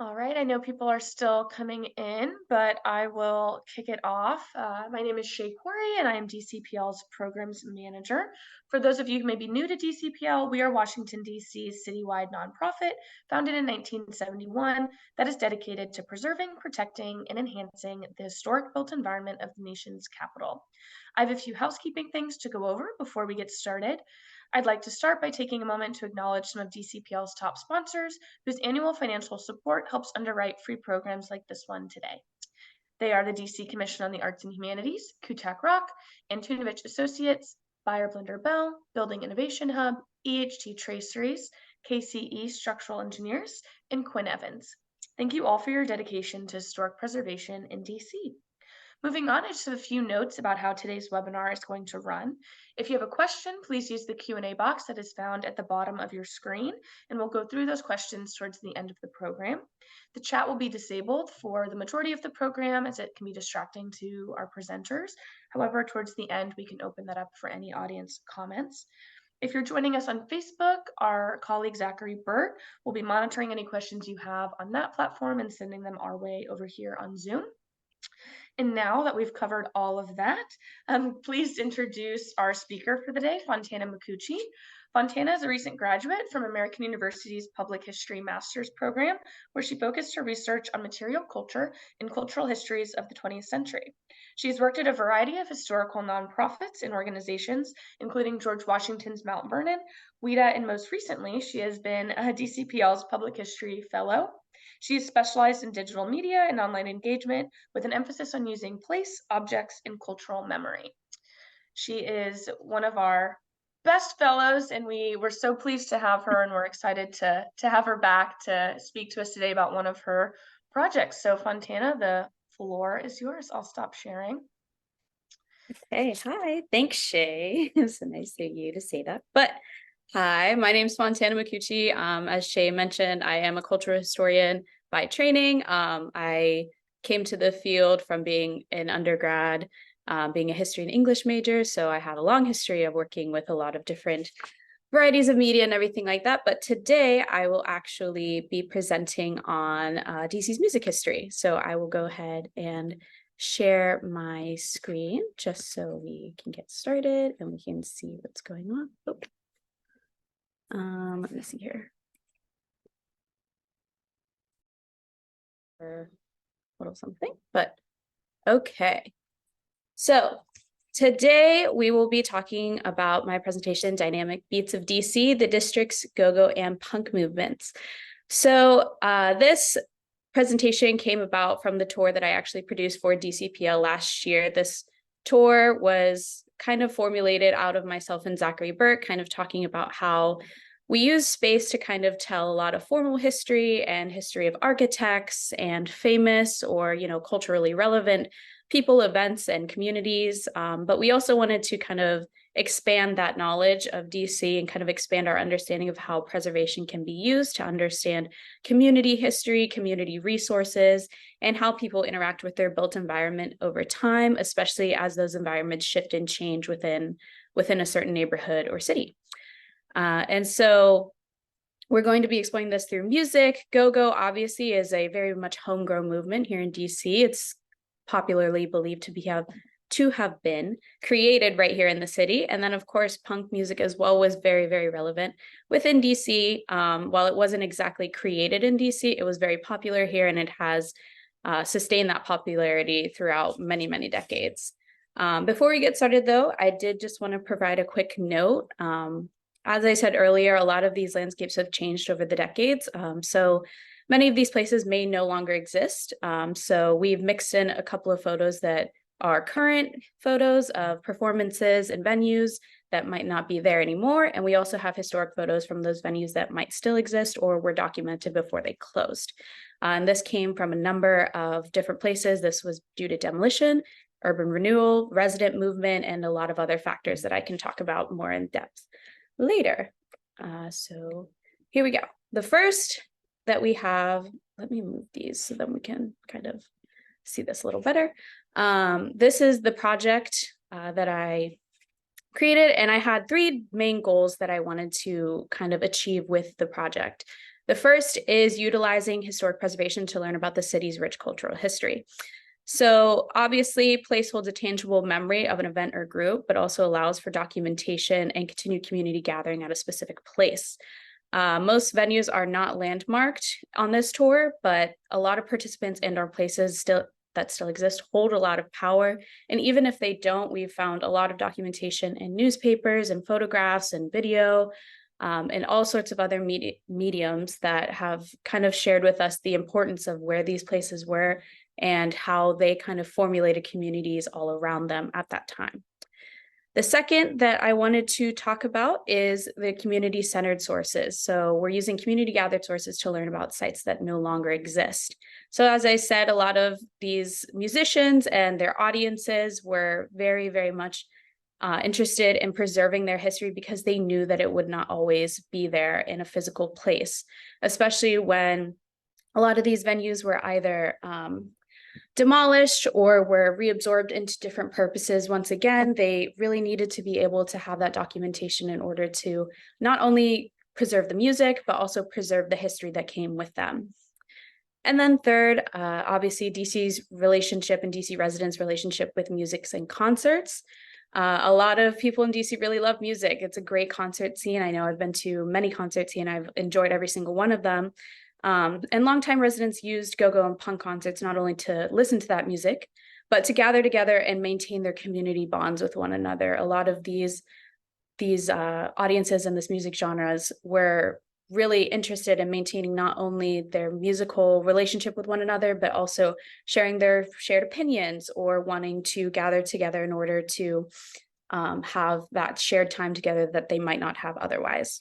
All right, I know people are still coming in, but I will kick it off. My name is Shay Corey, and I am DCPL's Programs Manager. For those of you who may be new to DCPL, we are Washington, D.C.'s citywide nonprofit founded in 1971 that is dedicated to preserving, protecting, and enhancing the historic built environment of the nation's capital. I have a few housekeeping things to go over before we get started. I'd like to start by taking a moment to acknowledge some of DCPL's top sponsors whose annual financial support helps underwrite free programs like this one today. They are the DC Commission on the Arts and Humanities, Kutak Rock, Antunovich Associates, Buyer Blender Bell, Building Innovation Hub, EHT Traceries, KCE Structural Engineers, and Quinn Evans. Thank you all for your dedication to historic preservation in DC. Moving on, I just have a few notes about how today's webinar is going to run. If you have a question, please use the Q&A box that is found at the bottom of your screen, and we'll go through those questions towards the end of the program. The chat will be disabled for the majority of the program as it can be distracting to our presenters. However, towards the end, we can open that up for any audience comments. If you're joining us on Facebook, our colleague Zachary Burt will be monitoring any questions you have on that platform and sending them our way over here on Zoom. And now that we've covered all of that, I'm pleased to introduce our speaker for the day, Fontana Micucci. Fontana is a recent graduate from American University's Public History Master's Program, where she focused her research on material culture and cultural histories of the 20th century. She's worked at a variety of historical nonprofits and organizations, including George Washington's Mount Vernon, WIDA, and most recently, she has been a DCPL's Public History Fellow. She is specialized in digital media and online engagement with an emphasis on using place, objects, and cultural memory. She is one of our best fellows, and we were so pleased to have her, and we're excited to have her back to speak to us today about one of her projects. So Fontana, the floor is yours. I'll stop sharing. Hey, hi. Thanks, Shay. It's so nice of you to say that. But hi, my name is Fontana Micucci. As Shay mentioned, I am a cultural historian by training. I came to the field from being an undergrad, being a history and English major. So I have a long history of working with a lot of different varieties of media and everything like that. But today I will actually be presenting on DC's music history. So I will go ahead and share my screen just so we can get started and we can see what's going on. Let me see here. A little something, but okay. So today we will be talking about my presentation, Dynamic Beats of DC, the District's Go-Go and Punk Movements. So this presentation came about from the tour that I actually produced for DCPL last year. This tour was kind of formulated out of myself and Zachary Burt, kind of talking about how we use space to kind of tell a lot of formal history and history of architects and famous or, culturally relevant people, events, and communities. But we also wanted to kind of expand that knowledge of DC and kind of expand our understanding of how preservation can be used to understand community history, community resources, and how people interact with their built environment over time, especially as those environments shift and change within a certain neighborhood or city. And so we're going to be exploring this through music. Go-Go obviously is a very much homegrown movement here in DC. It's popularly believed to have been created right here in the city. And then, of course, punk music as well was very, very relevant within DC. While it wasn't exactly created in DC, it was very popular here, and it has sustained that popularity throughout many, many decades. Before we get started, though, I did just want to provide a quick note. As I said earlier, a lot of these landscapes have changed over the decades. So many of these places may no longer exist. So we've mixed in a couple of photos that are current photos of performances and venues that might not be there anymore. And we also have historic photos from those venues that might still exist or were documented before they closed. And this came from a number of different places. This was due to demolition, urban renewal, resident movement, and a lot of other factors that I can talk about more in depth later. So here we go. The first that we have, let me move these so that we can kind of see this a little better. This is the project that I created, and I had three main goals that I wanted to kind of achieve with the project. The first is utilizing historic preservation to learn about the city's rich cultural history. So obviously, place holds a tangible memory of an event or group, but also allows for documentation and continued community gathering at a specific place. Most venues are not landmarked on this tour, but a lot of participants and our places that still exist hold a lot of power. And even if they don't, we've found a lot of documentation in newspapers and photographs and video, and all sorts of other mediums that have kind of shared with us the importance of where these places were and how they kind of formulated communities all around them at that time. The second that I wanted to talk about is the community-centered sources. So we're using community-gathered sources to learn about sites that no longer exist. So as I said, a lot of these musicians and their audiences were very, very much interested in preserving their history because they knew that it would not always be there in a physical place, especially when a lot of these venues were either demolished or were reabsorbed into different purposes. Once again, they really needed to be able to have that documentation in order to not only preserve the music, but also preserve the history that came with them. And then third, obviously DC's relationship and DC residents' relationship with music and concerts. A lot of people in DC really love music. It's a great concert scene. I know I've been to many concerts and I've enjoyed every single one of them. And longtime residents used go-go and punk concerts not only to listen to that music, but to gather together and maintain their community bonds with one another. A lot of these audiences and this music genres were really interested in maintaining not only their musical relationship with one another, but also sharing their shared opinions or wanting to gather together in order to have that shared time together that they might not have otherwise.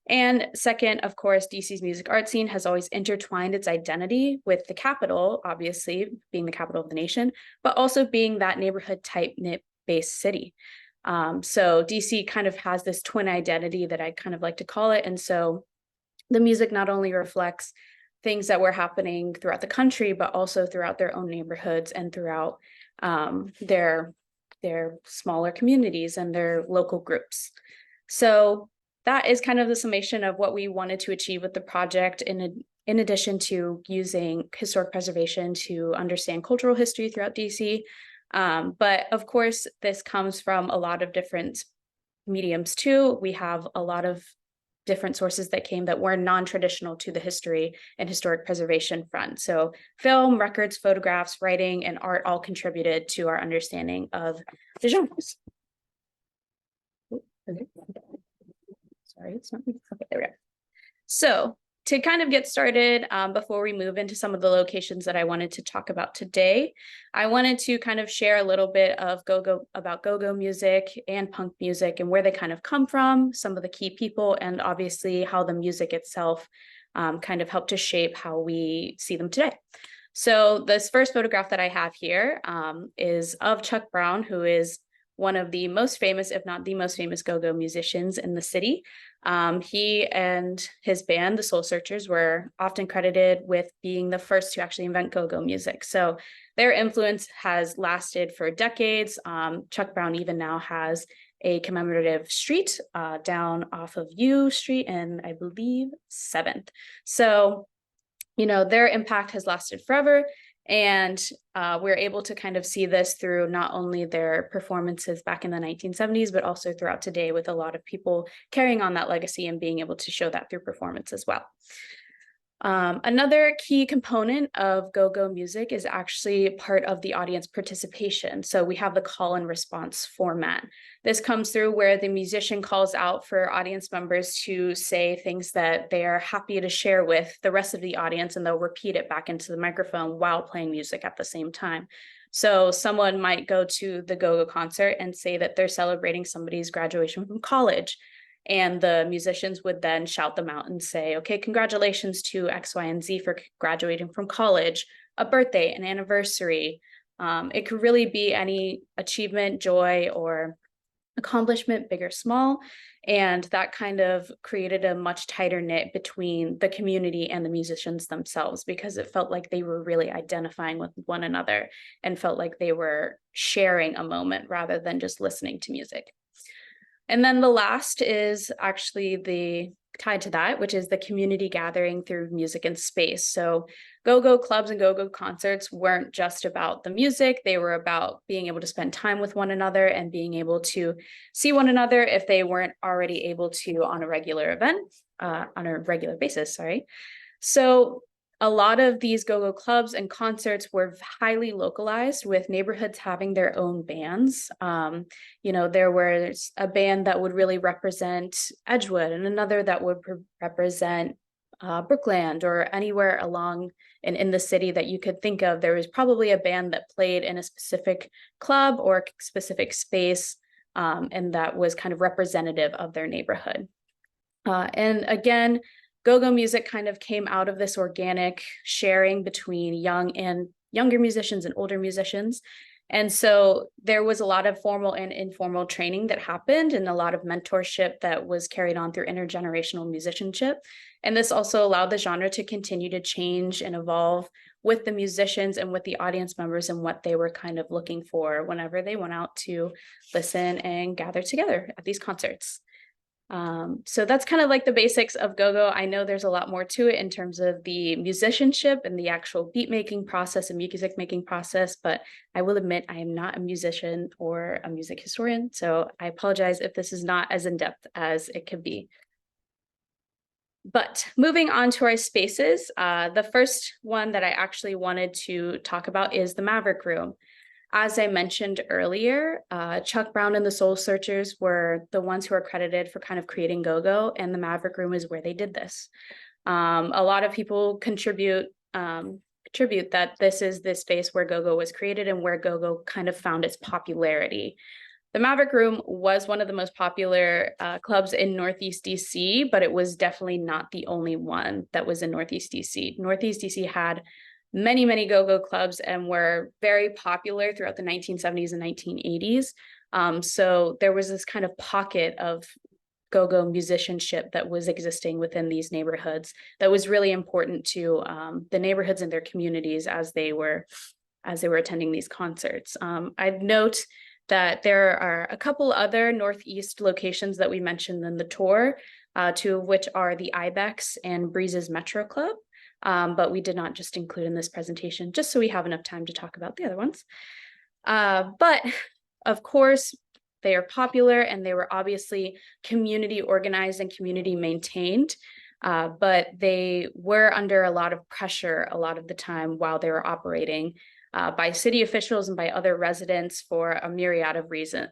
And second, of course, DC's music art scene has always intertwined its identity with the capital, obviously being the capital of the nation, but also being that neighborhood type knit based city. So DC kind of has this twin identity that I kind of like to call it. And so the music not only reflects things that were happening throughout the country, but also throughout their own neighborhoods and throughout their smaller communities and their local groups. So that is kind of the summation of what we wanted to achieve with the project in addition to using historic preservation to understand cultural history throughout DC. But of course, this comes from a lot of different mediums too. We have a lot of different sources that were non-traditional to the history and historic preservation front. So film, records, photographs, writing, and art all contributed to our understanding of the genres. Sorry, it's not me. Okay, there we go. So to kind of get started, before we move into some of the locations that I wanted to talk about today, I wanted to kind of share a little bit of go-go music and punk music and where they kind of come from, some of the key people, and obviously how the music itself kind of helped to shape how we see them today. So this first photograph that I have here is of Chuck Brown, who is one of the most famous, if not the most famous go-go musicians in the city. He and his band, the Soul Searchers, were often credited with being the first to actually invent go-go music. So their influence has lasted for decades. Chuck Brown even now has a commemorative street down off of U Street and I believe 7th. So, you know, their impact has lasted forever. And we're able to kind of see this through not only their performances back in the 1970s, but also throughout today with a lot of people carrying on that legacy and being able to show that through performance as well. Another key component of go-go music is actually part of the audience participation. So we have the call and response format. This comes through where the musician calls out for audience members to say things that they are happy to share with the rest of the audience, and they'll repeat it back into the microphone while playing music at the same time. So someone might go to the go-go concert and say that they're celebrating somebody's graduation from college. And the musicians would then shout them out and say, okay, congratulations to X, Y, and Z for graduating from college, a birthday, an anniversary. It could really be any achievement, joy, or accomplishment, big or small. And that kind of created a much tighter knit between the community and the musicians themselves, because it felt like they were really identifying with one another and felt like they were sharing a moment rather than just listening to music. And then the last is actually tied to that, which is the community gathering through music and space. So go-go clubs and go-go concerts weren't just about the music. They were about being able to spend time with one another and being able to see one another if they weren't already able to on a regular basis, sorry. So a lot of these go-go clubs and concerts were highly localized, with neighborhoods having their own bands. There was a band that would really represent Edgewood and another that would represent Brookland, or anywhere along in the city that you could think of. There was probably a band that played in a specific club or specific space, and that was kind of representative of their neighborhood. And again, go-go music kind of came out of this organic sharing between younger musicians and older musicians. And so there was a lot of formal and informal training that happened, and a lot of mentorship that was carried on through intergenerational musicianship. And this also allowed the genre to continue to change and evolve with the musicians and with the audience members and what they were kind of looking for whenever they went out to listen and gather together at these concerts. So that's kind of like the basics of go-go. I know there's a lot more to it in terms of the musicianship and the actual beat making process and music making process, but I will admit I am not a musician or a music historian, so I apologize if this is not as in-depth as it could be. But moving on to our spaces, the first one that I actually wanted to talk about is the Maverick Room. As I mentioned earlier, Chuck Brown and the Soul Searchers were the ones who are credited for kind of creating go-go, and the Maverick Room is where they did this. A lot of people contribute that this is the space where go-go was created and where go-go kind of found its popularity. The Maverick Room was one of the most popular clubs in Northeast DC, but it was definitely not the only one that was in Northeast DC. Northeast DC had many go-go clubs and were very popular throughout the 1970s and 1980s. So there was this kind of pocket of go-go musicianship that was existing within these neighborhoods that was really important to the neighborhoods and their communities as they were attending these concerts. I'd note that there are a couple other Northeast locations that we mentioned in the tour, two of which are the Ibex and Breezes Metro Club. But we did not just include in this presentation, just so we have enough time to talk about the other ones. But of course, they are popular and they were obviously community organized and community maintained, but they were under a lot of pressure a lot of the time while they were operating by city officials and by other residents for a myriad of reasons.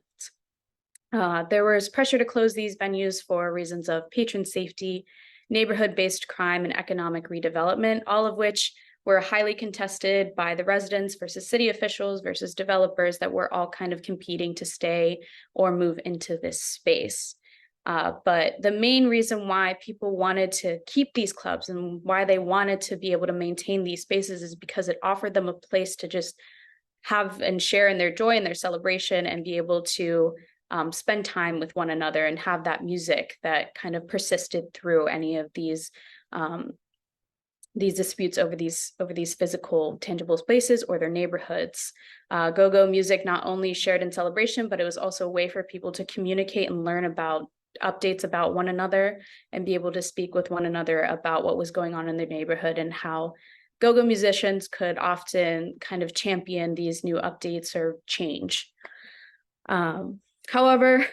There was pressure to close these venues for reasons of patron safety, neighborhood-based crime, and economic redevelopment, all of which were highly contested by the residents versus city officials versus developers that were all kind of competing to stay or move into this space. But the main reason why people wanted to keep these clubs and why they wanted to be able to maintain these spaces is because it offered them a place to just have and share in their joy and their celebration and be able to spend time with one another and have that music that kind of persisted through any of these disputes over these physical, tangible spaces or their neighborhoods. Go-go music not only shared in celebration, but it was also a way for people to communicate and learn about updates about one another and be able to speak with one another about what was going on in their neighborhood and how go-go musicians could often kind of champion these new updates or change. However,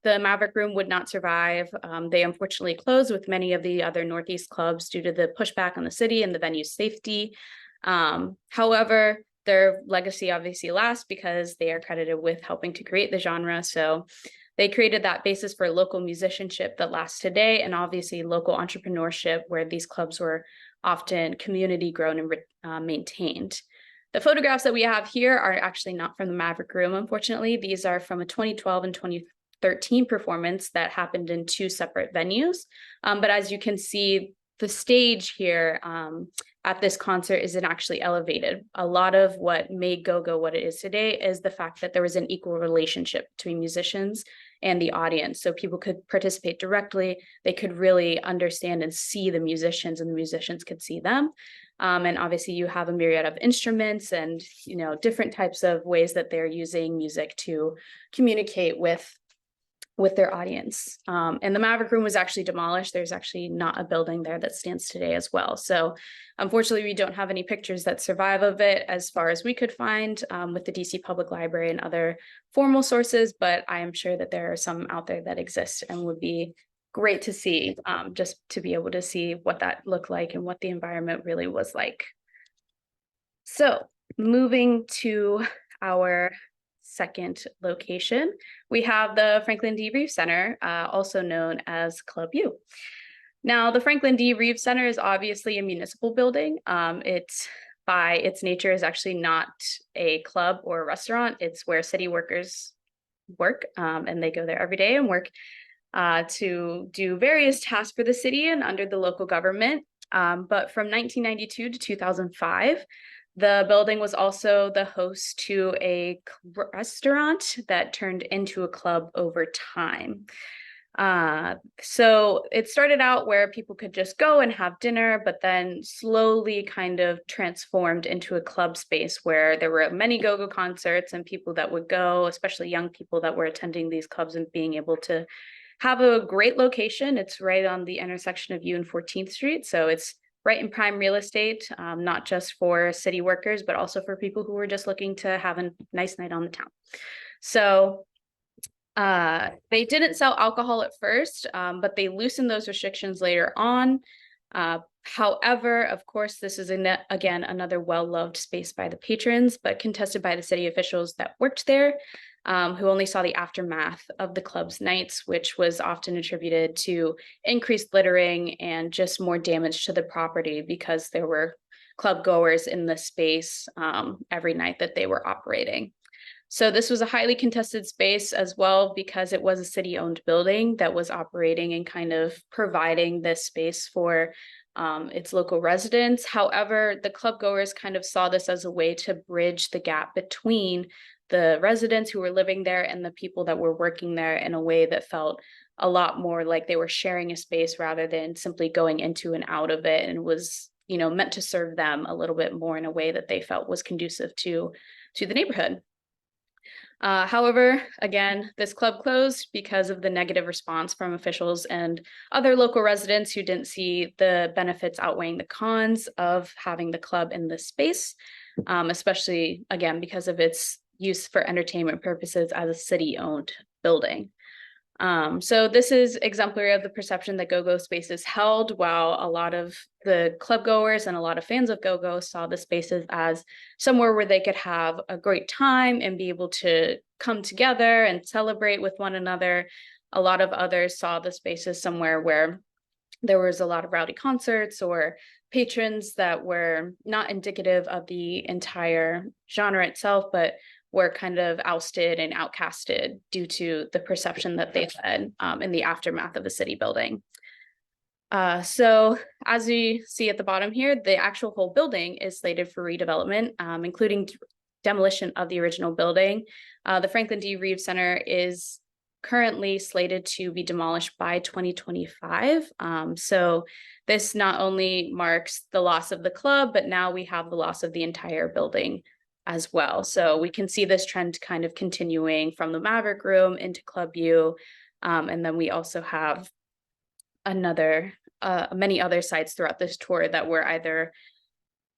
the Maverick Room would not survive. They unfortunately closed with many of the other Northeast clubs due to the pushback on the city and the venue's safety. However, their legacy obviously lasts because they are credited with helping to create the genre. So they created that basis for local musicianship that lasts today, and obviously local entrepreneurship where these clubs were often community grown and maintained. The photographs that we have here are actually not from the Maverick Room, unfortunately. These are from a 2012 and 2013 performance that happened in two separate venues. But as you can see, the stage here at this concert isn't actually elevated. A lot of what made go-go what it is today is the fact that there was an equal relationship between musicians and the audience. So people could participate directly, they could really understand and see the musicians, and the musicians could see them. And obviously you have a myriad of instruments and different types of ways that they're using music to communicate with with their audience. And the Maverick Room was actually demolished. There's actually not a building there that stands today as well. So unfortunately, we don't have any pictures that survive of it as far as we could find with the DC Public Library and other formal sources, but I am sure that there are some out there that exist and would be great to see, just to be able to see what that looked like and what the environment really was like. So moving to our second location, we have the Franklin D. Reeve Center, also known as Club U. Now, the Franklin D. Reeve Center is obviously a municipal building. It's by its nature is actually not a club or a restaurant. It's where city workers work, and they go there every day and work to do various tasks for the city and under the local government. But from 1992 to 2005, the building was also the host to a restaurant that turned into a club over time. So it started out where people could just go and have dinner, but then slowly kind of transformed into a club space where there were many go-go concerts and people that would go, especially young people that were attending these clubs and being able to have a great location. It's right on the intersection of U and 14th Street. So it's right in prime real estate, not just for city workers, but also for people who were just looking to have a nice night on the town. So they didn't sell alcohol at first, but they loosened those restrictions later on. However, of course, this is again another well-loved space by the patrons, but contested by the city officials that worked there, who only saw the aftermath of the club's nights, which was often attributed to increased littering and just more damage to the property because there were club goers in the space every night that they were operating. So this was a highly contested space as well because it was a city-owned building that was operating and kind of providing this space for its local residents. However, the club goers kind of saw this as a way to bridge the gap between the residents who were living there and the people that were working there in a way that felt a lot more like they were sharing a space rather than simply going into and out of it, and was, you know, meant to serve them a little bit more in a way that they felt was conducive to the neighborhood. However, again, this club closed because of the negative response from officials and other local residents who didn't see the benefits outweighing the cons of having the club in this space, especially, again, because of its use for entertainment purposes as a city-owned building. So this is exemplary of the perception that go-go spaces held, while a lot of the club goers and a lot of fans of go-go saw the spaces as somewhere where they could have a great time and be able to come together and celebrate with one another. A lot of others saw the spaces somewhere where there was a lot of rowdy concerts or patrons that were not indicative of the entire genre itself, but were kind of ousted and outcasted due to the perception that they had in the aftermath of the city building. So as you see at the bottom here, the actual whole building is slated for redevelopment, including demolition of the original building. The Franklin D. Reeve Center is currently slated to be demolished by 2025. So this not only marks the loss of the club, but now we have the loss of the entire building as well. So we can see this trend kind of continuing from the Maverick Room into Club U. And then we also have many other sites throughout this tour that were either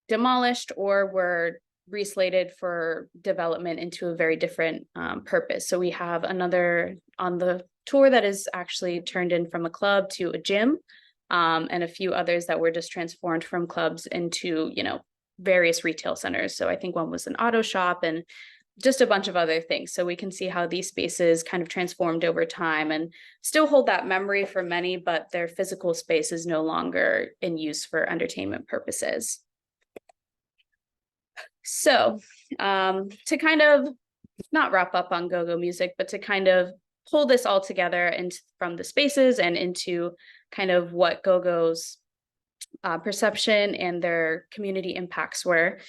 demolished or were reslated for development into a very different purpose. So we have another on the tour that is actually turned in from a club to a gym, and a few others that were just transformed from clubs into, you know, various retail centers. So I think one was an auto shop and just a bunch of other things. So we can see how these spaces kind of transformed over time and still hold that memory for many, but their physical space is no longer in use for entertainment purposes. So to kind of not wrap up on go-go music, but to kind of pull this all together and from the spaces and into kind of what go-go's perception and their community impacts were.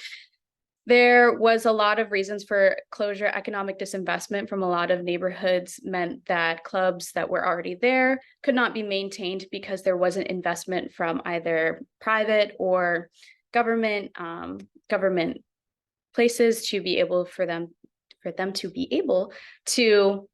There was a lot of reasons for closure. Economic disinvestment from a lot of neighborhoods meant that clubs that were already there could not be maintained because there wasn't investment from either private or government places to be able for them to be able to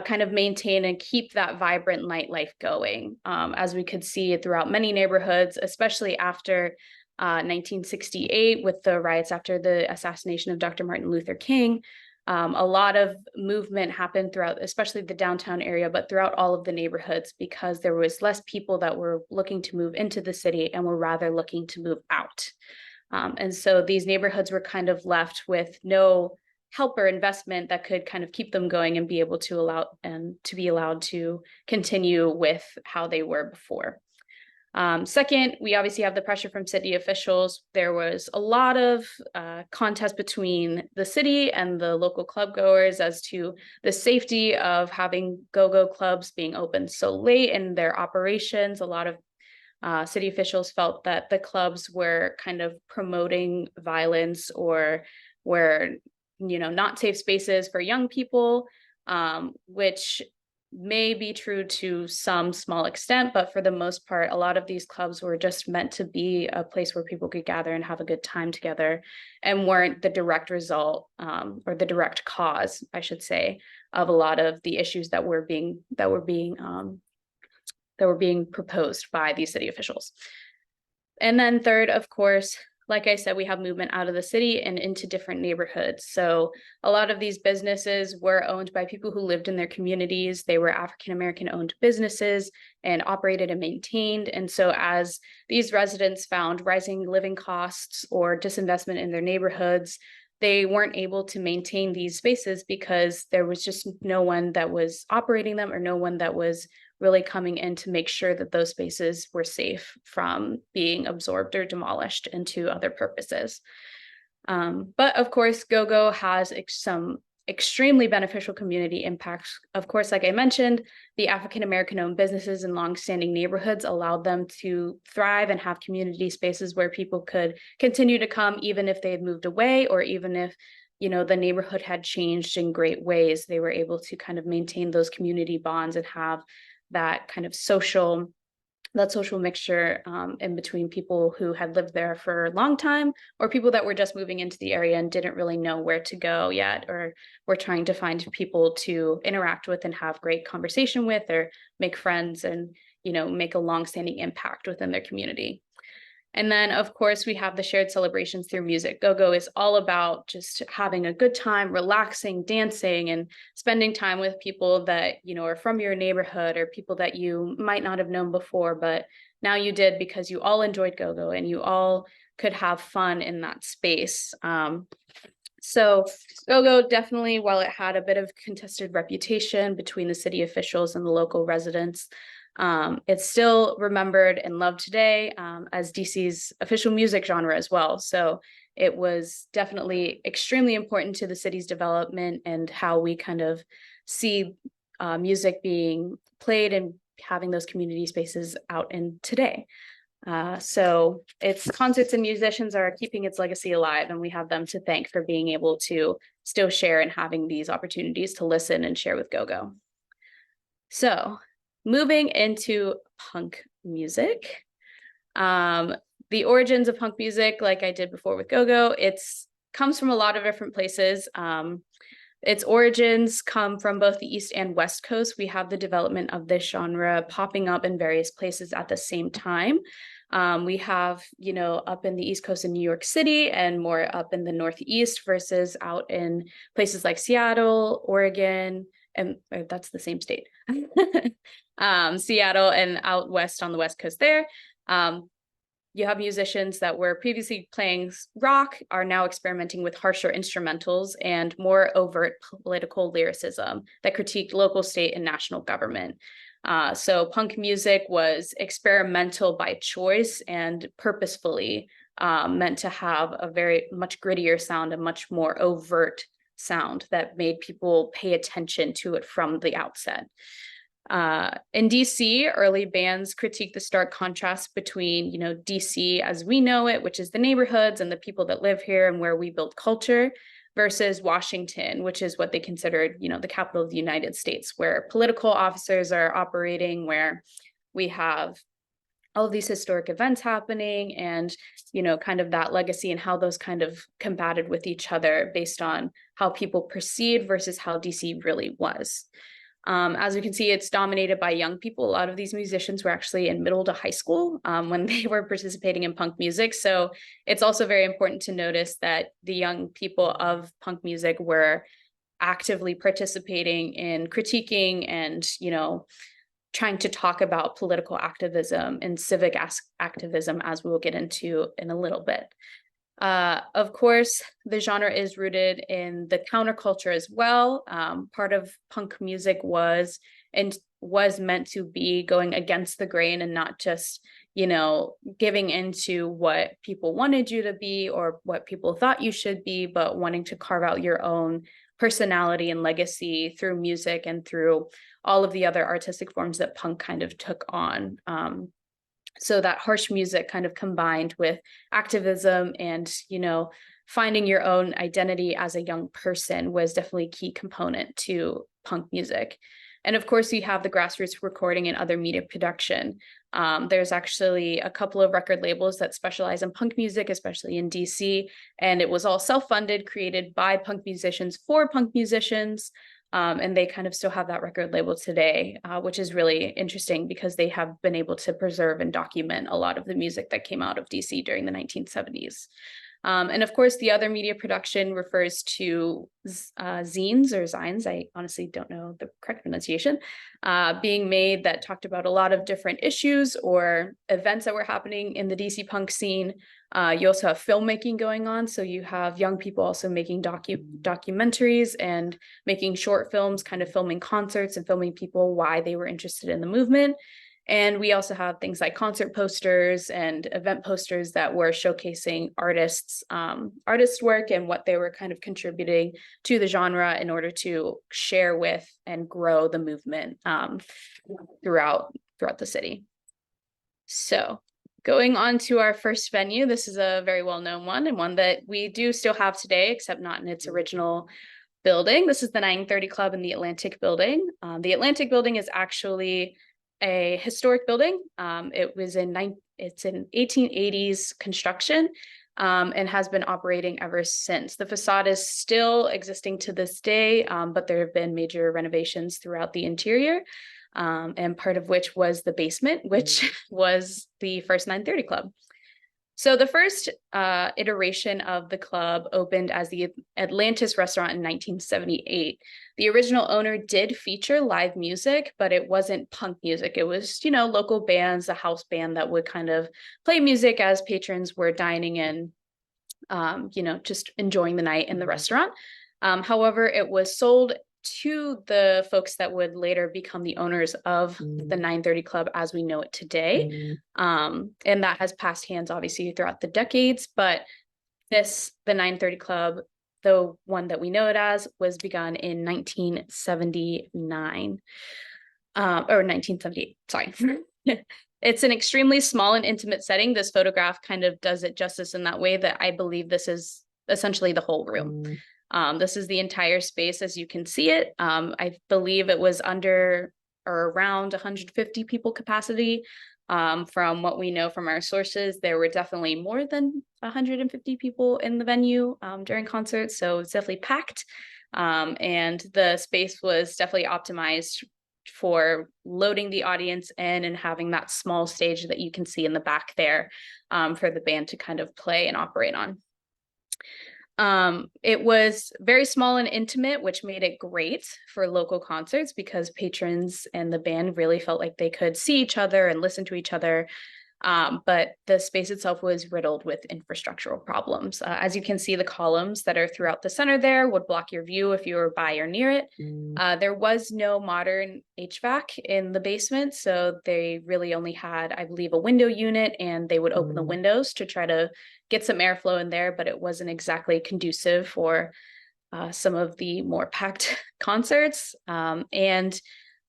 kind of maintain and keep that vibrant nightlife going, as we could see throughout many neighborhoods, especially after 1968 with the riots after the assassination of Dr. Martin Luther King. A lot of movement happened throughout, especially the downtown area, but throughout all of the neighborhoods, because there was less people that were looking to move into the city and were rather looking to move out. And so these neighborhoods were kind of left with no help or investment that could kind of keep them going and be able to be allowed to continue with how they were before. Second, we obviously have the pressure from city officials. There was a lot of contest between the city and the local club goers as to the safety of having go-go clubs being open so late in their operations. A lot of city officials felt that the clubs were kind of promoting violence or were, not safe spaces for young people, which may be true to some small extent, but for the most part, a lot of these clubs were just meant to be a place where people could gather and have a good time together, and weren't the direct result, or the direct cause, I should say, of a lot of the issues that were being proposed by these city officials. And then third, of course, like I said, we have movement out of the city and into different neighborhoods. So a lot of these businesses were owned by people who lived in their communities. They were African-American owned businesses and operated and maintained. And so as these residents found rising living costs or disinvestment in their neighborhoods, they weren't able to maintain these spaces because there was just no one that was operating them, or no one that was really coming in to make sure that those spaces were safe from being absorbed or demolished into other purposes. But of course, go-go has some extremely beneficial community impacts. Of course, like I mentioned, the African-American owned businesses in longstanding neighborhoods allowed them to thrive and have community spaces where people could continue to come, even if they had moved away, or even if the neighborhood had changed in great ways. They were able to kind of maintain those community bonds and have that kind of social mixture in between people who had lived there for a long time, or people that were just moving into the area and didn't really know where to go yet, or were trying to find people to interact with and have great conversation with, or make friends and make a long-standing impact within their community. And then, of course, we have the shared celebrations through music. Go-go is all about just having a good time, relaxing, dancing, and spending time with people that, are from your neighborhood, or people that you might not have known before, but now you did because you all enjoyed go-go and you all could have fun in that space. So go-go definitely, while it had a bit of contested reputation between the city officials and the local residents, it's still remembered and loved today as DC's official music genre as well. So it was definitely extremely important to the city's development and how we kind of see music being played and having those community spaces out in today. So its concerts and musicians are keeping its legacy alive, and we have them to thank for being able to still share and having these opportunities to listen and share with go-go. So moving into punk music. The origins of punk music, like I did before with go-go, comes from a lot of different places. Its origins come from both the East and West Coast. We have the development of this genre popping up in various places at the same time. We have, up in the East Coast in New York City, and more up in the Northeast versus out in places like Seattle, Oregon, and that's the same state. Seattle, and out west on the West Coast there. You have musicians that were previously playing rock are now experimenting with harsher instrumentals and more overt political lyricism that critiqued local, state, and national government. So punk music was experimental by choice and purposefully meant to have a very much grittier sound, a much more overt sound that made people pay attention to it from the outset. In DC, early bands critiqued the stark contrast between, DC as we know it, which is the neighborhoods and the people that live here and where we build culture, versus Washington, which is what they considered, the capital of the United States, where political officers are operating, where we have all of these historic events happening, and, kind of that legacy and how those kind of combated with each other based on how people perceived versus how DC really was. As you can see, it's dominated by young people. A lot of these musicians were actually in middle to high school when they were participating in punk music. So it's also very important to notice that the young people of punk music were actively participating in critiquing and, trying to talk about political activism and civic activism, as we will get into in a little bit. Of course, the genre is rooted in the counterculture as well. Part of punk music was meant to be going against the grain and not just, giving into what people wanted you to be or what people thought you should be, but wanting to carve out your own personality and legacy through music and through all of the other artistic forms that punk kind of took on. So that harsh music kind of combined with activism and, finding your own identity as a young person was definitely a key component to punk music. And of course, you have the grassroots recording and other media production. There's actually a couple of record labels that specialize in punk music, especially in DC, and it was all self-funded, created by punk musicians for punk musicians. And they kind of still have that record label today, which is really interesting because they have been able to preserve and document a lot of the music that came out of DC during the 1970s. And of course, the other media production refers to zines or zines. I honestly don't know the correct pronunciation, being made that talked about a lot of different issues or events that were happening in the DC punk scene. You also have filmmaking going on. So you have young people also making documentaries and making short films, kind of filming concerts and filming people why they were interested in the movement. And we also have things like concert posters and event posters that were showcasing artists' work and what they were kind of contributing to the genre in order to share with and grow the movement throughout the city. So going on to our first venue, this is a very well-known one and one that we do still have today, except not in its original building. This is the 930 Club in the Atlantic Building. The Atlantic Building is actually a historic building. It's in 1880s construction and has been operating ever since. The facade is still existing to this day, but there have been major renovations throughout the interior, and part of which was the basement, which was the first 930 Club. So the first iteration of the club opened as the Atlantis restaurant in 1978. The original owner did feature live music, but it wasn't punk music. It was, local bands, a house band that would kind of play music as patrons were dining in, just enjoying the night in the restaurant. However, it was sold to the folks that would later become the owners of the 930 Club as we know it today. And that has passed hands obviously throughout the decades, but the 930 Club, the one that we know it as, was begun in 1979, or 1978, sorry. It's an extremely small and intimate setting. This photograph kind of does it justice in that way that I believe this is essentially the whole room. This is the entire space as you can see it. I believe it was under or around 150 people capacity. From what we know from our sources, there were definitely more than 150 people in the venue during concerts, so it's definitely packed. And the space was definitely optimized for loading the audience in and having that small stage that you can see in the back there for the band to kind of play and operate on. It was very small and intimate, which made it great for local concerts because patrons and the band really felt like they could see each other and listen to each other. But the space itself was riddled with infrastructural problems. As you can see, the columns that are throughout the center there would block your view if you were by or near it. There was no modern HVAC in the basement, so they really only had, I believe, a window unit, and they would open the windows to try to get some airflow in there, but it wasn't exactly conducive for some of the more packed concerts. And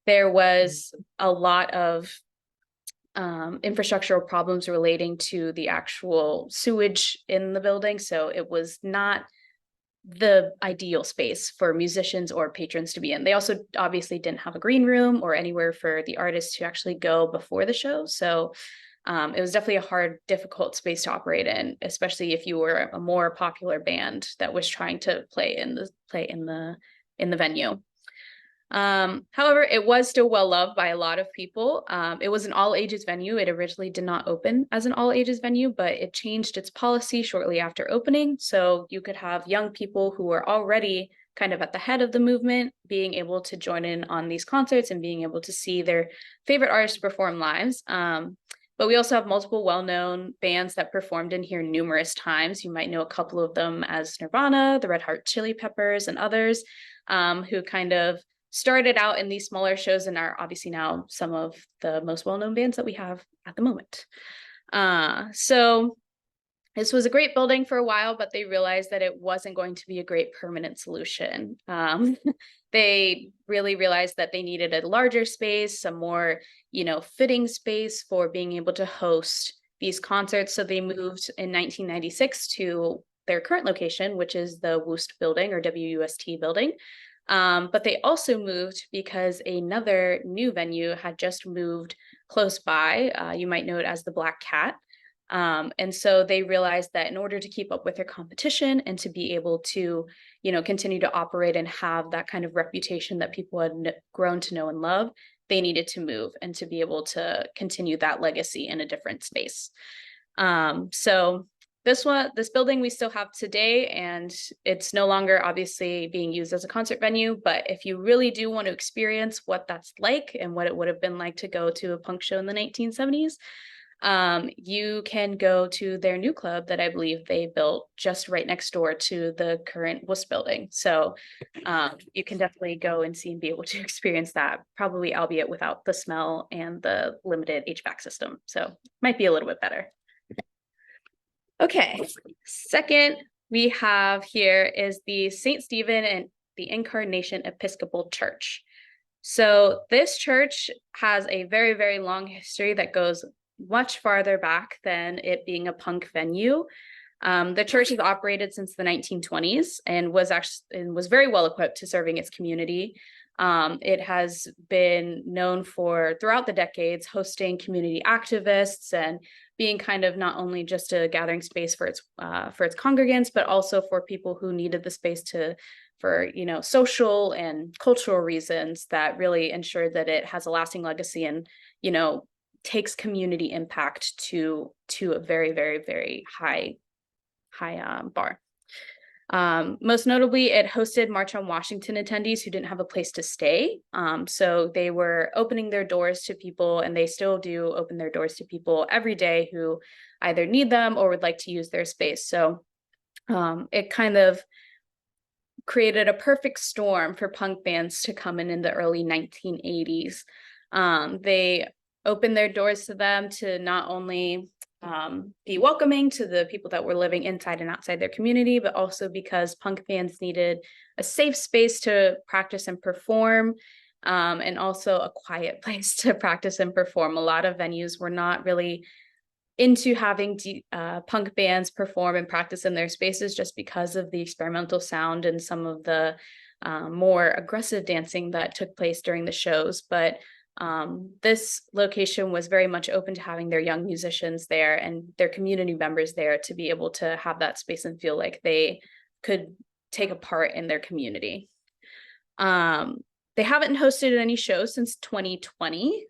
there was a lot of infrastructural problems relating to the actual sewage in the building. So it was not the ideal space for musicians or patrons to be in. They also obviously didn't have a green room or anywhere for the artists to actually go before the show. So it was definitely a hard, difficult space to operate in, especially if you were a more popular band that was trying to play in the venue. However, it was still well loved by a lot of people. It was an all ages venue. It originally did not open as an all ages venue, but it changed its policy shortly after opening. So you could have young people who were already kind of at the head of the movement being able to join in on these concerts and being able to see their favorite artists perform lives. But we also have multiple well-known bands that performed in here numerous times. You might know a couple of them as Nirvana, the Red Hot Chili Peppers, and others who kind of started out in these smaller shows and are obviously now some of the most well-known bands that we have at the moment. So this was a great building for a while, but they realized that it wasn't going to be a great permanent solution. They really realized that they needed a larger space, some more, fitting space for being able to host these concerts. So they moved in 1996 to their current location, which is the WUST building or WUST building. But they also moved because another new venue had just moved close by. You might know it as the Black Cat. And so they realized that in order to keep up with their competition and to be able to, continue to operate and have that kind of reputation that people had grown to know and love, they needed to move and to be able to continue that legacy in a different space. So this building we still have today, and it's no longer obviously being used as a concert venue, but if you really do want to experience what that's like and what it would have been like to go to a punk show in the 1970s, you can go to their new club that I believe they built just right next door to the current WUS building. So you can definitely go and see and be able to experience that, probably albeit without the smell and the limited HVAC system. So might be a little bit better. Okay, second we have here is the St. Stephen and the Incarnation Episcopal Church. So this church has a very, very long history that goes much farther back than it being a punk venue. The church has operated since the 1920s and was very well equipped to serving its community. It has been known for throughout the decades hosting community activists and being kind of not only just a gathering space for its congregants, but also for people who needed the space for social and cultural reasons that really ensured that it has a lasting legacy and takes community impact to a very, very, very high bar. Most notably, it hosted March on Washington attendees who didn't have a place to stay. So they were opening their doors to people, and they still do open their doors to people every day who either need them or would like to use their space. So it kind of created a perfect storm for punk bands to come in the early 1980s. They opened their doors to them to not only be welcoming to the people that were living inside and outside their community, but also because punk bands needed a safe space to practice and perform, and also a quiet place to practice and perform. A lot of venues were not really into having punk bands perform and practice in their spaces just because of the experimental sound and some of the more aggressive dancing that took place during the shows. But this location was very much open to having their young musicians there and their community members there to be able to have that space and feel like they could take a part in their community. They haven't hosted any shows since 2020.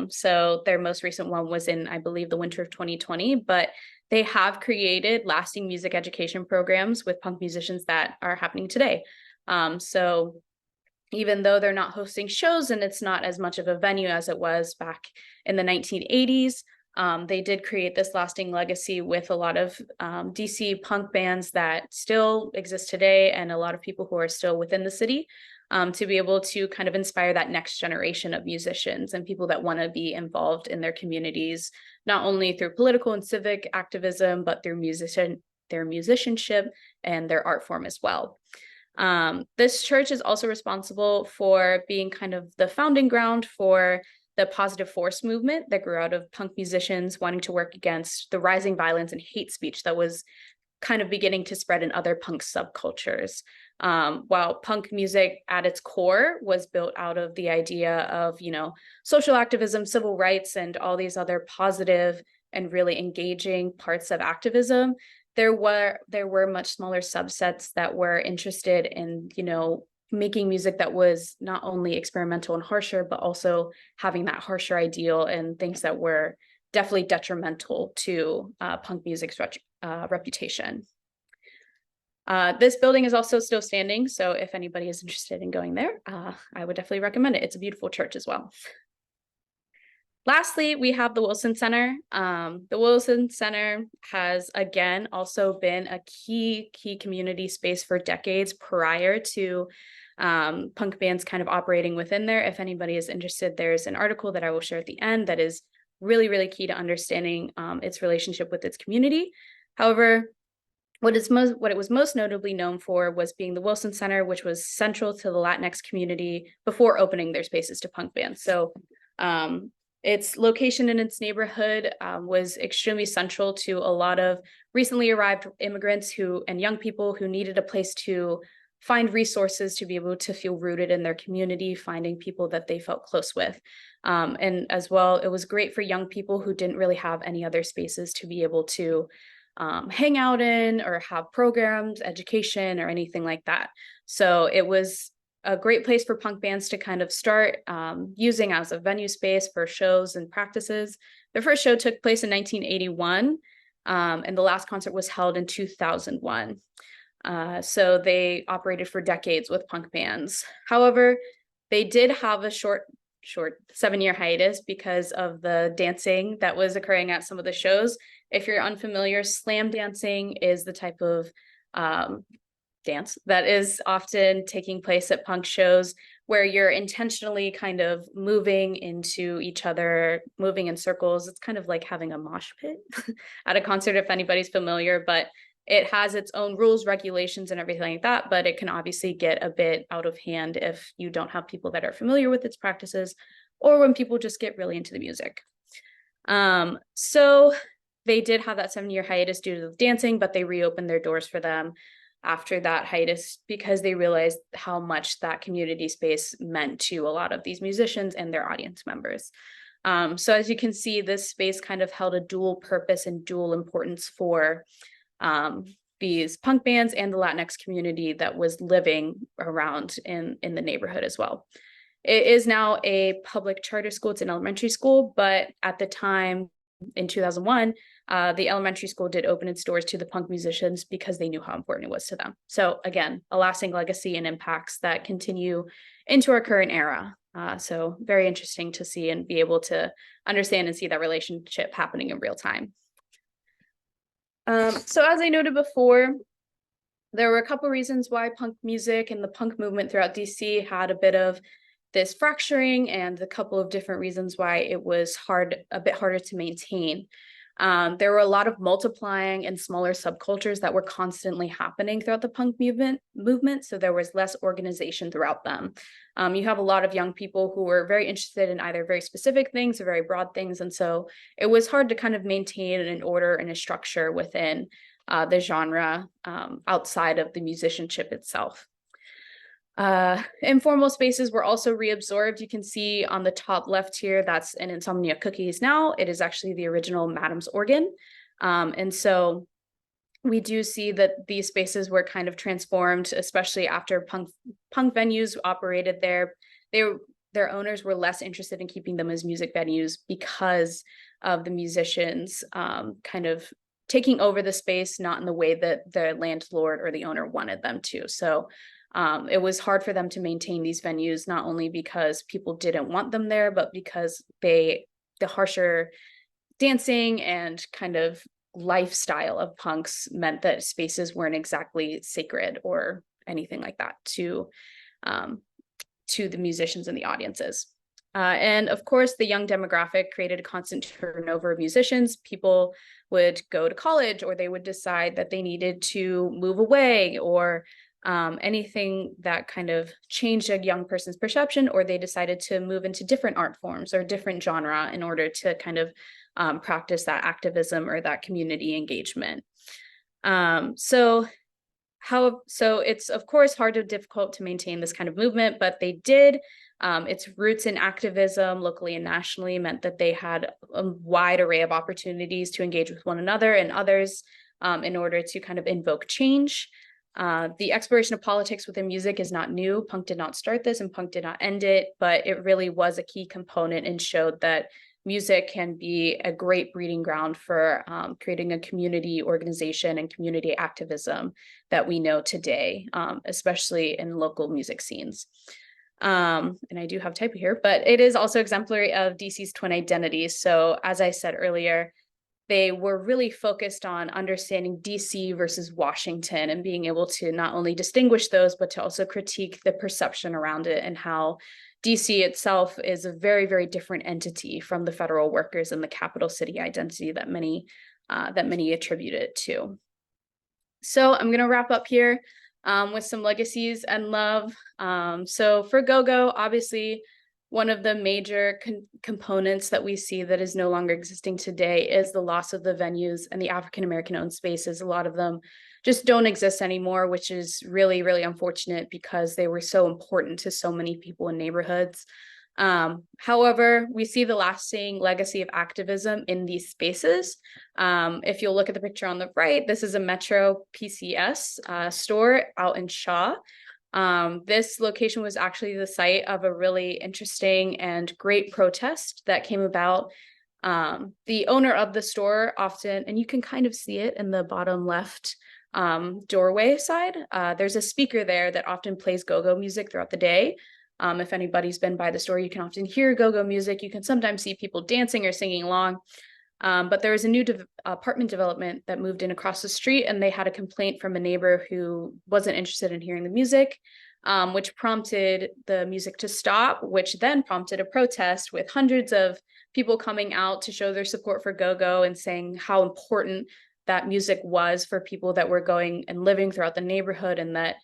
So their most recent one was in, I believe, the winter of 2020, but they have created lasting music education programs with punk musicians that are happening today. So even though they're not hosting shows and it's not as much of a venue as it was back in the 1980s, they did create this lasting legacy with a lot of DC punk bands that still exist today and a lot of people who are still within the city, to be able to kind of inspire that next generation of musicians and people that want to be involved in their communities, not only through political and civic activism, but through musicianship and their art form as well. This church is also responsible for being kind of the founding ground for the positive force movement that grew out of punk musicians wanting to work against the rising violence and hate speech that was kind of beginning to spread in other punk subcultures. While punk music at its core was built out of the idea of, social activism, civil rights, and all these other positive and really engaging parts of activism, there were much smaller subsets that were interested in, making music that was not only experimental and harsher, but also having that harsher ideal and things that were definitely detrimental to punk music's reputation. This building is also still standing, so if anybody is interested in going there, I would definitely recommend it. It's a beautiful church as well. Lastly, we have the Wilson Center. The Wilson Center has, again, also been a key community space for decades prior to punk bands kind of operating within there. If anybody is interested, there's an article that I will share at the end that is really key to understanding its relationship with its community. However, what it was most notably known for was being the Wilson Center, which was central to the Latinx community before opening their spaces to punk bands. So its location in its neighborhood was extremely central to a lot of recently arrived immigrants and young people who needed a place to find resources to be able to feel rooted in their community, finding people that they felt close with. And as well, it was great for young people who didn't really have any other spaces to be able to hang out in or have programs, education, or anything like that. So it was a great place for punk bands to kind of start using as a venue space for shows and practices. Their first show took place in 1981, and the last concert was held in 2001. So they operated for decades with punk bands. However, they did have a short 7-year hiatus because of the dancing that was occurring at some of the shows. If you're unfamiliar, slam dancing is the type of dance that is often taking place at punk shows where you're intentionally kind of moving into each other, moving in circles. It's kind of like having a mosh pit at a concert, if anybody's familiar, but it has its own rules, regulations, and everything like that, but it can obviously get a bit out of hand if you don't have people that are familiar with its practices or when people just get really into the music. So they did have that 7-year hiatus due to the dancing, but they reopened their doors for them after that hiatus because they realized how much that community space meant to a lot of these musicians and their audience members. So as you can see, this space kind of held a dual purpose and dual importance for these punk bands and the Latinx community that was living around in the neighborhood as well. It is now a public charter school. It's an elementary school, but at the time in 2001, the elementary school did open its doors to the punk musicians because they knew how important it was to them. So again, a lasting legacy and impacts that continue into our current era. So very interesting to see and be able to understand and see that relationship happening in real time. So as I noted before, there were a couple reasons why punk music and the punk movement throughout DC had a bit of this fracturing and a couple of different reasons why it was a bit harder to maintain. There were a lot of multiplying and smaller subcultures that were constantly happening throughout the punk movement, so there was less organization throughout them. You have a lot of young people who were very interested in either very specific things or very broad things, and so it was hard to kind of maintain an order and a structure within the genre outside of the musicianship itself. Informal spaces were also reabsorbed. You can see on the top left here, that's an Insomnia Cookies now. It is actually the original Madam's Organ. And so we do see that these spaces were kind of transformed, especially after punk venues operated there. Their owners were less interested in keeping them as music venues because of the musicians kind of taking over the space, not in the way that the landlord or the owner wanted them to. So it was hard for them to maintain these venues, not only because people didn't want them there, but because the harsher dancing and kind of lifestyle of punks meant that spaces weren't exactly sacred or anything like that to the musicians and the audiences. And of course, the young demographic created a constant turnover of musicians. People would go to college, or they would decide that they needed to move away, or anything that kind of changed a young person's perception, or they decided to move into different art forms or different genre in order to kind of practice that activism or that community engagement. So it's of course hard or difficult to maintain this kind of movement, but they did. Its roots in activism locally and nationally meant that they had a wide array of opportunities to engage with one another and others in order to kind of invoke change. The exploration of politics within music is not new. Punk did not start this and punk did not end it, but it really was a key component and showed that music can be a great breeding ground for creating a community organization and community activism that we know today, especially in local music scenes. And I do have typo here, but it is also exemplary of DC's twin identities. So as I said earlier, they were really focused on understanding DC versus Washington and being able to not only distinguish those, but to also critique the perception around it and how DC itself is a very, very different entity from the federal workers and the capital city identity that many attribute it to. So I'm going to wrap up here with some legacies and love. So for go-go, obviously, one of the major components that we see that is no longer existing today is the loss of the venues and the African-American owned spaces. A lot of them just don't exist anymore, which is really, really unfortunate because they were so important to so many people in neighborhoods. However, we see the lasting legacy of activism in these spaces. If you'll look at the picture on the right, this is a Metro PCS store out in Shaw. This location was actually the site of a really interesting and great protest that came about. The owner of the store often, and you can kind of see it in the bottom left doorway side, there's a speaker there that often plays go-go music throughout the day. If anybody's been by the store, you can often hear go-go music. You can sometimes see people dancing or singing along. But there was a new apartment development that moved in across the street, and they had a complaint from a neighbor who wasn't interested in hearing the music, which prompted the music to stop, which then prompted a protest with hundreds of people coming out to show their support for go-go and saying how important that music was for people that were going and living throughout the neighborhood, and that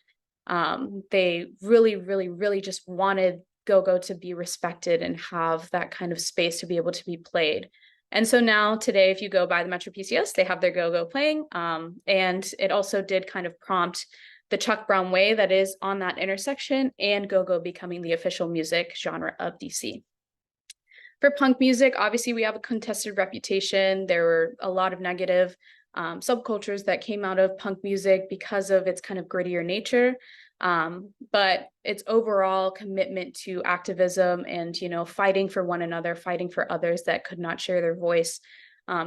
they really, really, really just wanted go-go to be respected and have that kind of space to be able to be played. And so now today, if you go by the Metro PCS, they have their go-go playing. And it also did kind of prompt the Chuck Brown Way that is on that intersection and go-go becoming the official music genre of DC. For punk music, obviously we have a contested reputation. There were a lot of negative subcultures that came out of punk music because of its kind of grittier nature. But its overall commitment to activism and, fighting for one another, fighting for others that could not share their voice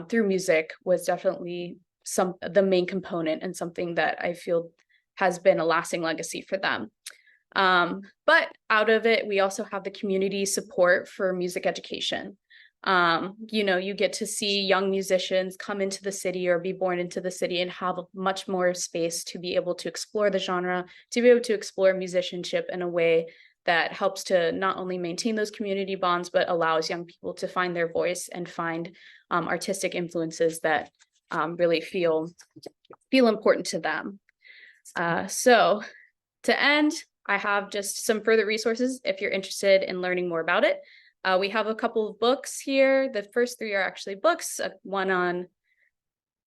through music was definitely the main component and something that I feel has been a lasting legacy for them. But out of it, we also have the community support for music education. You get to see young musicians come into the city or be born into the city and have much more space to be able to explore the genre, to be able to explore musicianship in a way that helps to not only maintain those community bonds, but allows young people to find their voice and find artistic influences that really feel important to them. So to end, I have just some further resources if you're interested in learning more about it. We have a couple of books here. The first three are actually books, one on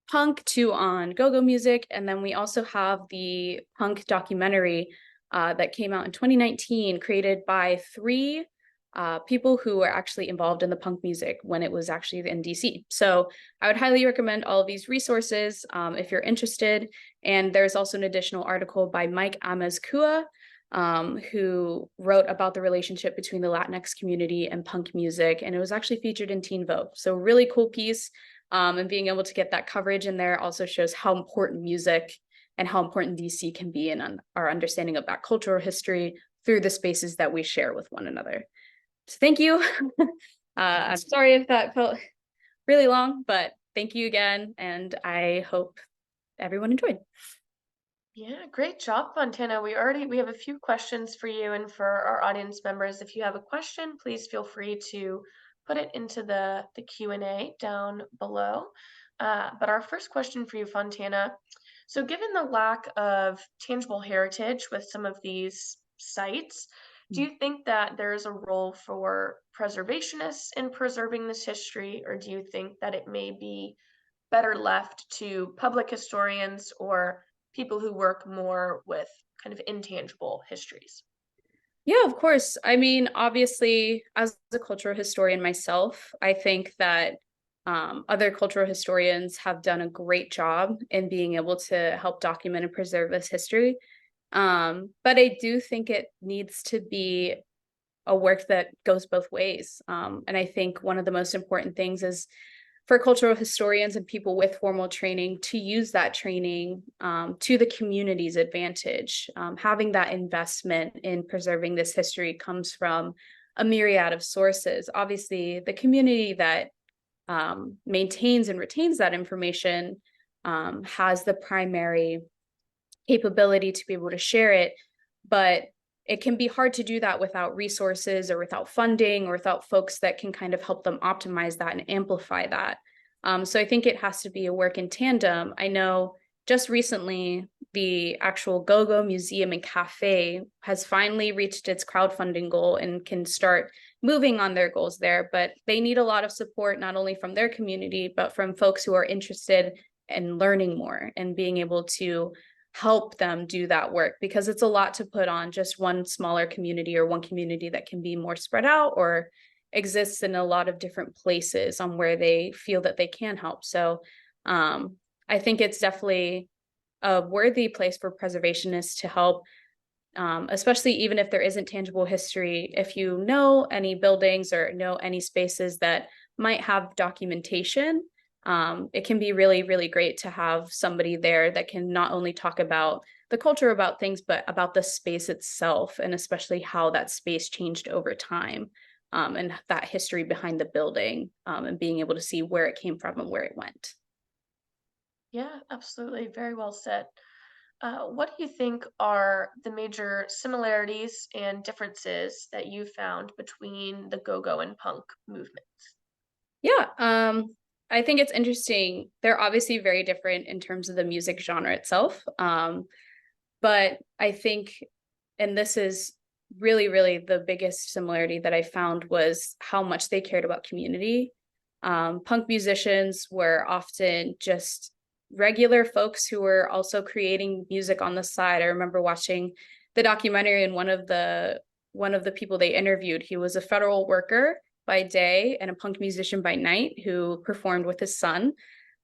punk, two on go-go music, and then we also have the punk documentary that came out in 2019, created by three people who were actually involved in the punk music when it was actually in DC. So I would highly recommend all of these resources if you're interested. And there's also an additional article by Mike Amezcua, who wrote about the relationship between the Latinx community and punk music, and it was actually featured in Teen Vogue. So really cool piece, and being able to get that coverage in there also shows how important music and how important DC can be in our understanding of that cultural history through the spaces that we share with one another. So thank you. I'm sorry if that felt really long, but thank you again, and I hope everyone enjoyed. Yeah, great job, Fontana. We have a few questions for you and for our audience members. If you have a question, please feel free to put it into the Q&A down below. But our first question for you, Fontana. So given the lack of tangible heritage with some of these sites, do you think that there is a role for preservationists in preserving this history, or do you think that it may be better left to public historians or people who work more with kind of intangible histories? Yeah, of course. I mean, obviously, as a cultural historian myself, I think that Other cultural historians have done a great job in being able to help document and preserve this history. But I do think it needs to be a work that goes both ways. And I think one of the most important things is for cultural historians and people with formal training to use that training to the community's advantage. Having that investment in preserving this history comes from a myriad of sources. Obviously, the community that maintains and retains that information has the primary capability to be able to share it, but it can be hard to do that without resources or without funding or without folks that can kind of help them optimize that and amplify that. So I think it has to be a work in tandem. I know just recently, the actual Go-Go Museum and Cafe has finally reached its crowdfunding goal and can start moving on their goals there, but they need a lot of support, not only from their community, but from folks who are interested in learning more and being able to help them do that work, because it's a lot to put on just one smaller community or one community that can be more spread out or exists in a lot of different places on where they feel that they can help. So I think it's definitely a worthy place for preservationists to help, especially even if there isn't tangible history. If you know any buildings or know any spaces that might have documentation, it can be really, really great to have somebody there that can not only talk about the culture about things, but about the space itself, and especially how that space changed over time, and that history behind the building, and being able to see where it came from and where it went. Yeah, absolutely. Very well said. What do you think are the major similarities and differences that you found between the go-go and punk movements? Yeah, I think it's interesting. They're obviously very different in terms of the music genre itself. But I think, and this is really, really the biggest similarity that I found, was how much they cared about community. Punk musicians were often just regular folks who were also creating music on the side. I remember watching the documentary, and one of the people they interviewed, he was a federal worker by day and a punk musician by night who performed with his son.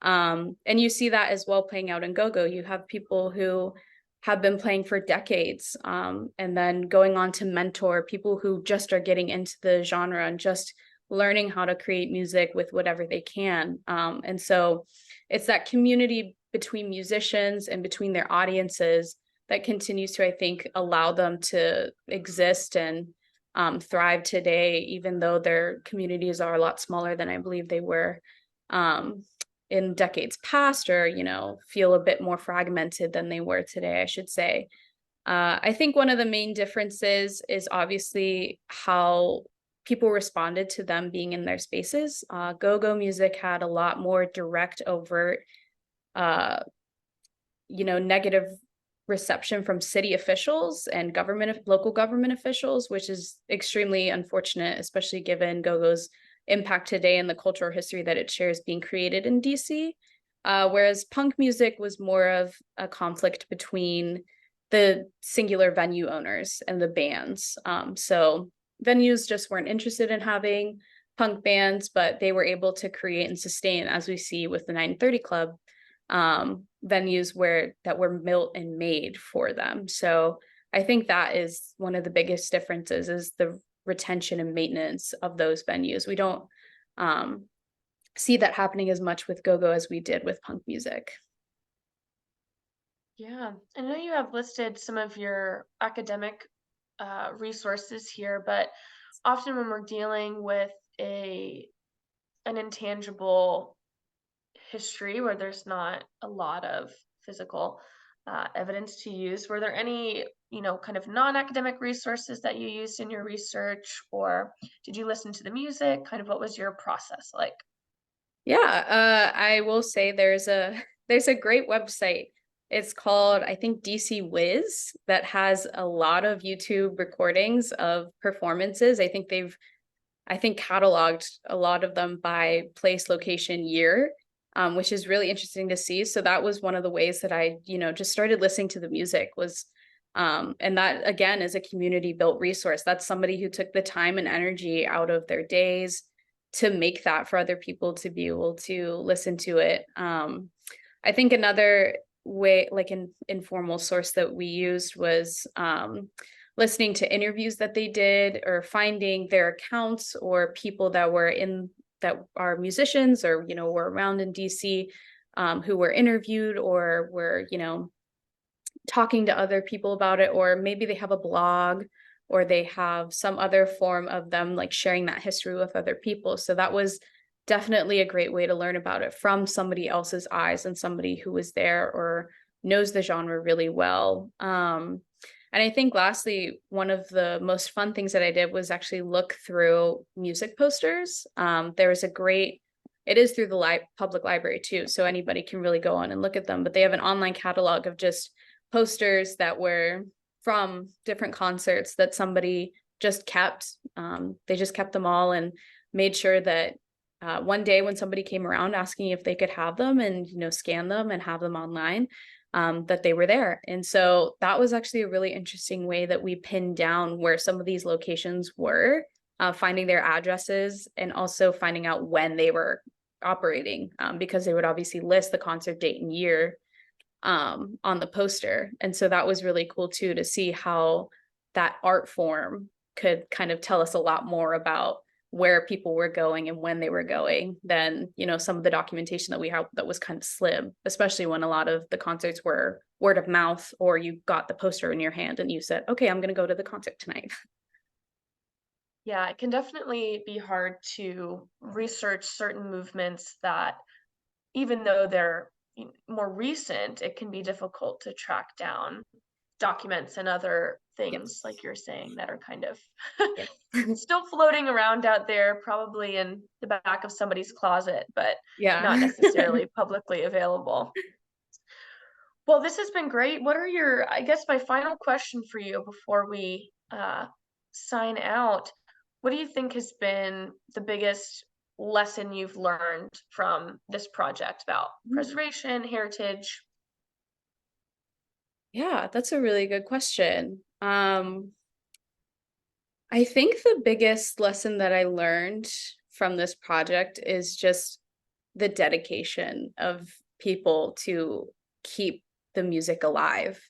And you see that as well playing out in go-go. You have people who have been playing for decades, and then going on to mentor people who just are getting into the genre and just learning how to create music with whatever they can. And so it's that community between musicians and between their audiences that continues to, I think, allow them to exist and thrive today, even though their communities are a lot smaller than I believe they were in decades past, or, feel a bit more fragmented than they were today, I should say. I think one of the main differences is obviously how people responded to them being in their spaces. Go-go music had a lot more direct, overt, negative reception from city officials and local government officials, which is extremely unfortunate, especially given go-go's impact today and the cultural history that it shares being created in DC. Whereas punk music was more of a conflict between the singular venue owners and the bands. So venues just weren't interested in having punk bands, but they were able to create and sustain, as we see with the 930 Club, venues that were built and made for them. So I think that is one of the biggest differences, is the retention and maintenance of those venues. We don't see that happening as much with go-go as we did with punk music. Yeah, I know you have listed some of your academic resources here, but often when we're dealing with a an intangible history where there's not a lot of physical evidence to use, were there any, kind of non-academic resources that you used in your research, or did you listen to the music? Kind of what was your process like? Yeah, I will say there's a great website. It's called, I think, DC Wiz, that has a lot of YouTube recordings of performances. I think cataloged a lot of them by place, location, year, which is really interesting to see. So that was one of the ways that I, just started listening to the music, was, and that again is a community built resource. That's somebody who took the time and energy out of their days to make that for other people to be able to listen to it. I think another way, like an informal source that we used was listening to interviews that they did or finding their accounts or people that are musicians or, were around in DC, who were interviewed or were, talking to other people about it, or maybe they have a blog or they have some other form of them like sharing that history with other people. So that was definitely a great way to learn about it from somebody else's eyes and somebody who was there or knows the genre really well. And I think lastly, one of the most fun things that I did was actually look through music posters. There was a great, it is through the public library too, so anybody can really go on and look at them, but they have an online catalog of just posters that were from different concerts that somebody just kept. They just kept them all and made sure that one day when somebody came around asking if they could have them and scan them and have them online, that they were there. And so that was actually a really interesting way that we pinned down where some of these locations were, finding their addresses and also finding out when they were operating, because they would obviously list the concert date and year on the poster. And so that was really cool too, to see how that art form could kind of tell us a lot more about where people were going and when they were going than, some of the documentation that we have that was kind of slim, especially when a lot of the concerts were word of mouth, or you got the poster in your hand and you said, okay, I'm going to go to the concert tonight. Yeah, it can definitely be hard to research certain movements that, even though they're more recent, it can be difficult to track down documents and other things, Yes. like you're saying, that are kind of Yes. still floating around out there, probably in the back of somebody's closet, but not Yeah. necessarily publicly available. Well, this has been great. What are your, I guess my final question for you before we sign out, what do you think has been the biggest lesson you've learned from this project about preservation, heritage? Yeah, that's a really good question. I think the biggest lesson that I learned from this project is just the dedication of people to keep the music alive.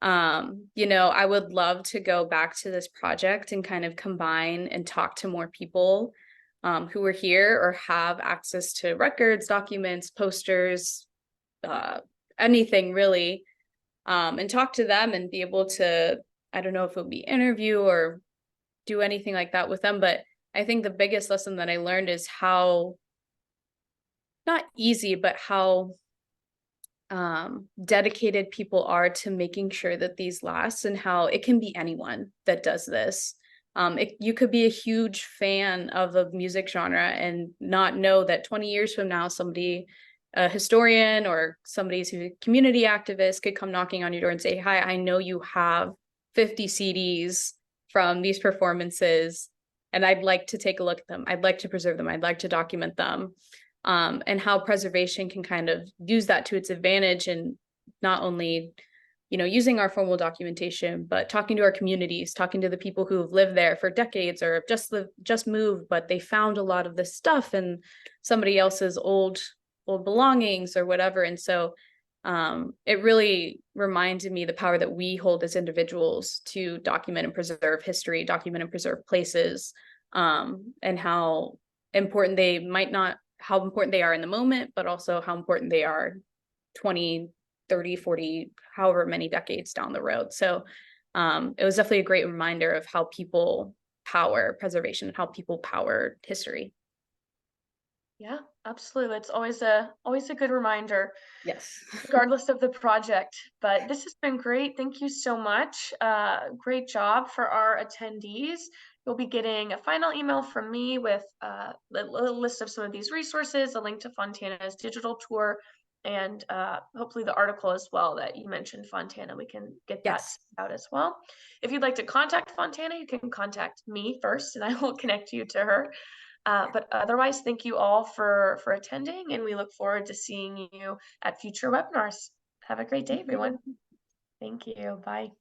I would love to go back to this project and kind of combine and talk to more people who are here or have access to records, documents, posters, uh, anything really, and talk to them and be able to, I don't know if it would be interview or do anything like that with them. But I think the biggest lesson that I learned is how not easy, but how dedicated people are to making sure that these last, and how it can be anyone that does this. You could be a huge fan of a music genre and not know that 20 years from now, somebody, a historian or somebody who's a community activist, could come knocking on your door and say, hi, I know you have 50 CDs from these performances, and I'd like to take a look at them. I'd like to preserve them. I'd like to document them. And how preservation can kind of use that to its advantage, and not only using our formal documentation, but talking to our communities, talking to the people who have lived there for decades or just moved, but they found a lot of this stuff in somebody else's old belongings or whatever. And so it really reminded me the power that we hold as individuals to document and preserve history, document and preserve places, and how important they might not how important they are in the moment, but also how important they are 20, 30, 40, however many decades down the road. So it was definitely a great reminder of how people power preservation and how people power history. Yeah, absolutely. It's always a good reminder, Yes. regardless of the project. But this has been great. Thank you so much. Great job for our attendees. You'll be getting a final email from me with a little list of some of these resources, a link to Fontana's digital tour, and hopefully the article as well that you mentioned, Fontana. We can get that Yes. out as well. If you'd like to contact Fontana, you can contact me first, and I will connect you to her. But otherwise, thank you all for attending, and we look forward to seeing you at future webinars. Have a great day, Thank everyone. you. Thank you. Bye.